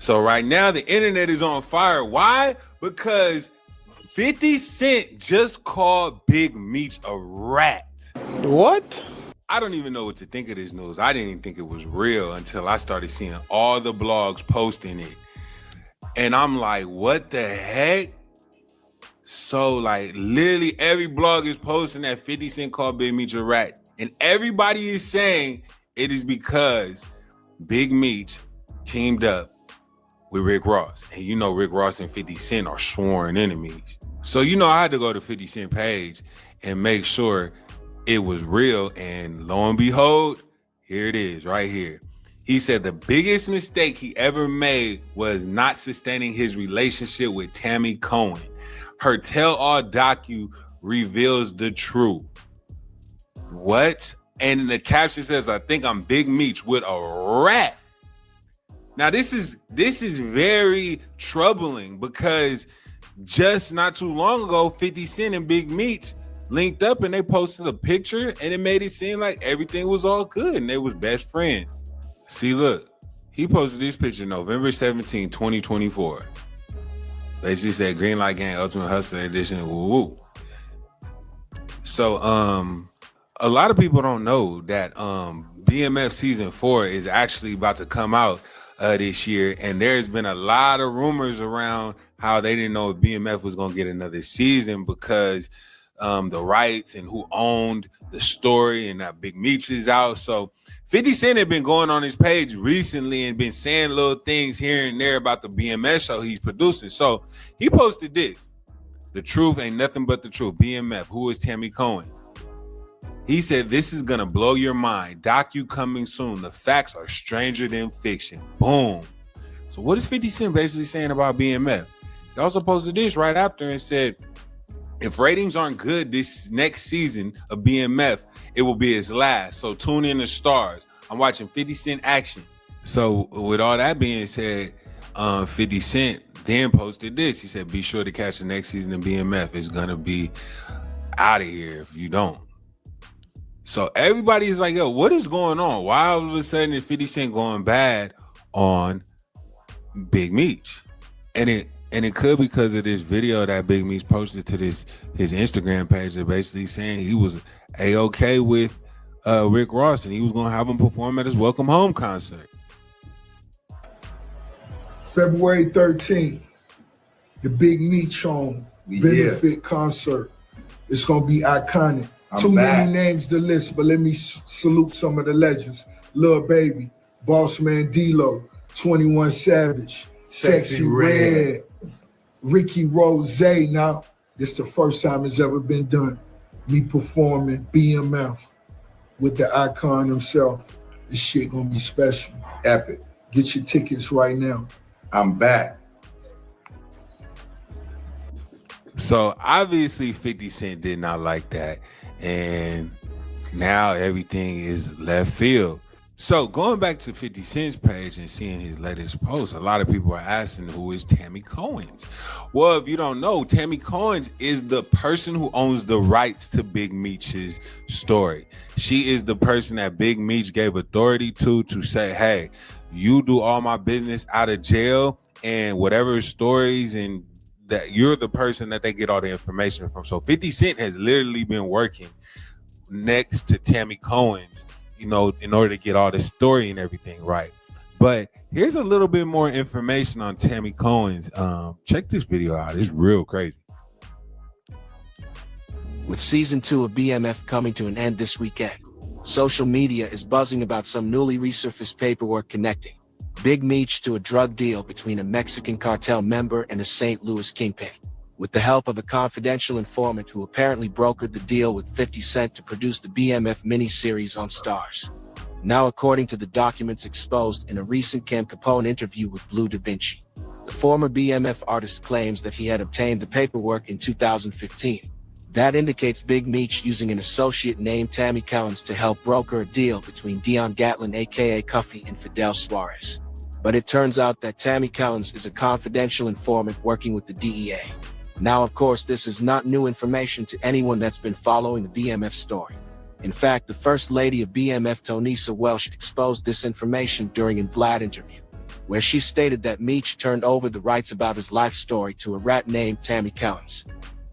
So right now the internet is on fire. Why? Because 50 Cent just called Big Meech a rat. What? I don't even know what to think of this news. I didn't even think it was real until I started seeing all the blogs posting it. And I'm like, what the heck? So like literally every blog is posting that 50 Cent called Big Meech a rat. And everybody is saying it is because Big Meech teamed up with Rick Ross. And you know Rick Ross and 50 Cent are sworn enemies. So you know I had to go to 50 Cent page and make sure it was real. And lo and behold, here it is right here. He said the biggest mistake he ever made was not sustaining his relationship with Tammy Cohen. Her tell-all docu reveals the truth. What? And the caption says, I think I'm Big Meech with a rat. Now this is very troubling because just not too long ago, 50 Cent and Big Meech linked up and they posted a picture and it made it seem like everything was all good and they was best friends. See, look, he posted this picture November 17, 2024. Basically said Green Light Gang Ultimate Hustler Edition. Woo woo. So a lot of people don't know that BMF season 4 is actually about to come out this year, and there's been a lot of rumors around how they didn't know if BMF was gonna get another season because the rights and who owned the story, and that Big Meech is out. So 50 Cent had been going on his page recently and been saying little things here and there about the BMF show he's producing. So he posted this: the truth ain't nothing but the truth. BMF, who is Tammy Cohen? He said, this is gonna blow your mind. Docu coming soon. The facts are stranger than fiction. Boom. So what is 50 Cent basically saying about BMF? He also posted this right after and said, if ratings aren't good this next season of BMF, it will be its last. So tune in to Stars. I'm watching 50 Cent action. So with all that being said, 50 Cent then posted this. He said, be sure to catch the next season of BMF. It's gonna be out of here if you don't. So everybody's like, yo, what is going on? Why all of a sudden is 50 Cent going bad on Big Meech? And it could be because of this video that Big Meech posted to his Instagram page, that basically saying he was A-okay with Rick Ross and he was going to have him perform at his Welcome Home concert. February 13th, the Big Meech Home benefit concert. It's going to be iconic. Too many names to list, but let me salute some of the legends. Lil Baby, Boss Man D-Lo, 21 Savage, Sexy Red, Ricky Rose. Now, this the first time it's ever been done. Me performing BMF with the icon himself. This shit gonna be special. Epic. Get your tickets right now. I'm back. So obviously 50 Cent did not like that. And now everything is left field. So going back to 50 Cent's page and seeing his latest post, a lot of people are asking, who is Tammy Cohen's? Well, if you don't know, Tammy Cohen's is the person who owns the rights to Big Meech's story. She is the person that Big Meech gave authority to say, hey, you do all my business out of jail and whatever stories, and that you're the person that they get all the information from. So 50 Cent has literally been working next to Tammy Cohen's, you know, in order to get all the story and everything right. But here's a little bit more information on Tammy Cohen's. Check this video out. It's real crazy. With season 2 of BMF coming to an end this weekend, social media is buzzing about some newly resurfaced paperwork connecting Big Meech to a drug deal between a Mexican cartel member and a St. Louis kingpin, with the help of a confidential informant who apparently brokered the deal with 50 Cent to produce the BMF miniseries on Stars. Now, according to the documents exposed in a recent Cam Capone interview with Blue Da Vinci, the former BMF artist claims that he had obtained the paperwork in 2015. That indicates Big Meech using an associate named Tammy Cohen's to help broker a deal between Dion Gatlin aka Cuffy and Fidel Suarez. But it turns out that Tammy Cohen's is a confidential informant working with the DEA. Now, of course, this is not new information to anyone that's been following the BMF story. In fact, the First Lady of BMF, Tonisa Welsh, exposed this information during an Vlad interview. where she stated that Meech turned over the rights about his life story to a rat named Tammy Cowens.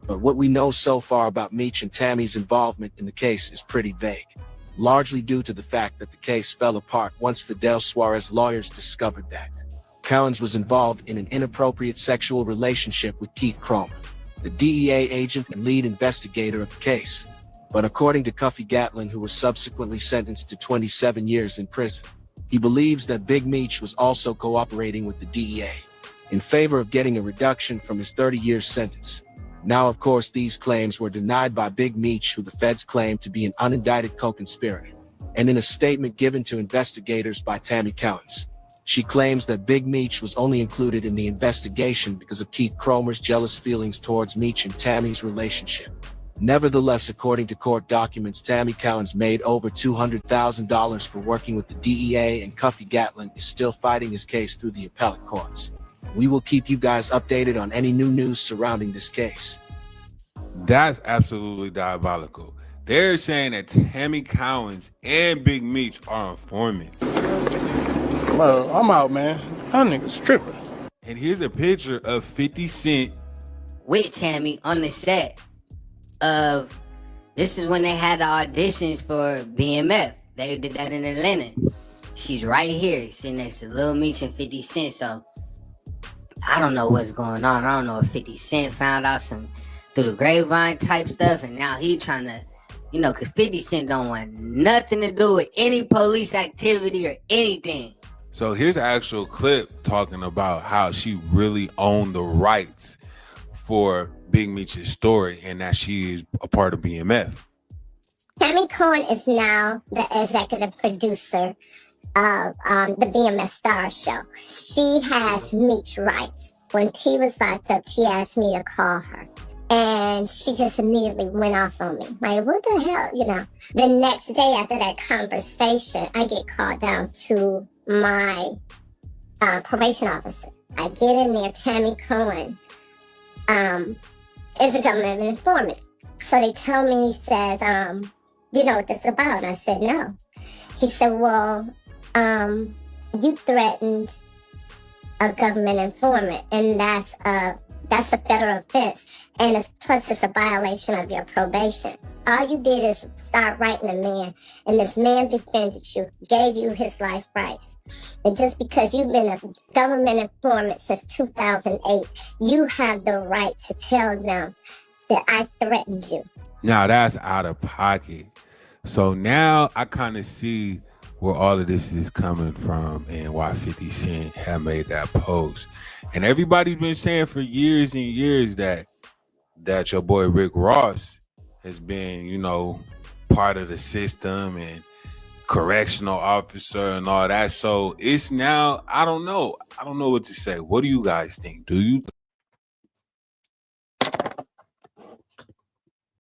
But what we know so far about Meech and Tammy's involvement in the case is pretty vague, largely due to the fact that the case fell apart once Fidel Suarez lawyers discovered that Cowens was involved in an inappropriate sexual relationship with Keith Cromer, the DEA agent and lead investigator of the case. But according to Cuffy Gatlin, who was subsequently sentenced to 27 years in prison, he believes that Big Meech was also cooperating with the DEA in favor of getting a reduction from his 30-year sentence. Now, of course, these claims were denied by Big Meech, who the feds claimed to be an unindicted co-conspirator. And in a statement given to investigators by Tammy Cowens, she claims that Big Meech was only included in the investigation because of Keith Cromer's jealous feelings towards Meech and Tammy's relationship. Nevertheless, according to court documents, Tammy Cowens made over $200,000 for working with the DEA, and Cuffy Gatlin is still fighting his case through the appellate courts. We will keep you guys updated on any new news surrounding this case. That's absolutely diabolical. They're saying that Tammy Cowens and Big Meech are informants. Well, I'm out, man. That nigga's tripping. And here's a picture of 50 Cent with Tammy on the set of, this is when they had the auditions for BMF. They did that in Atlanta. She's right here, sitting next to Lil Meech and 50 Cent. So I don't know what's going on. I don't know if 50 Cent found out some through the grapevine type stuff, and now he trying to, because 50 Cent don't want nothing to do with any police activity or anything. So here's an actual clip talking about how she really owned the rights for Big Meech's story and that she is a part of BMF. Tammy Cohen is now the executive producer of the BMF Star Show. She has Meech rights. When T was locked up, T asked me to call her. And she just immediately went off on me. Like, what the hell, The next day after that conversation, I get called down to my probation officer. I get in there, Tammy Cohen is a government informant. So they tell me, he says, you know what this is about? And I said, no. He said, well, you threatened a government informant, and that's a federal offense, and plus it's a violation of your probation. All you did is start writing a man, and this man defended you, gave you his life rights. And just because you've been a government informant since 2008, you have the right to tell them that I threatened you. Now that's out of pocket. So now I kind of see where all of this is coming from and why 50 Cent had made that post. And everybody's been saying for years and years that your boy Rick Ross has been, part of the system and correctional officer and all that. So it's now, I don't know what to say. What do you guys think? Do you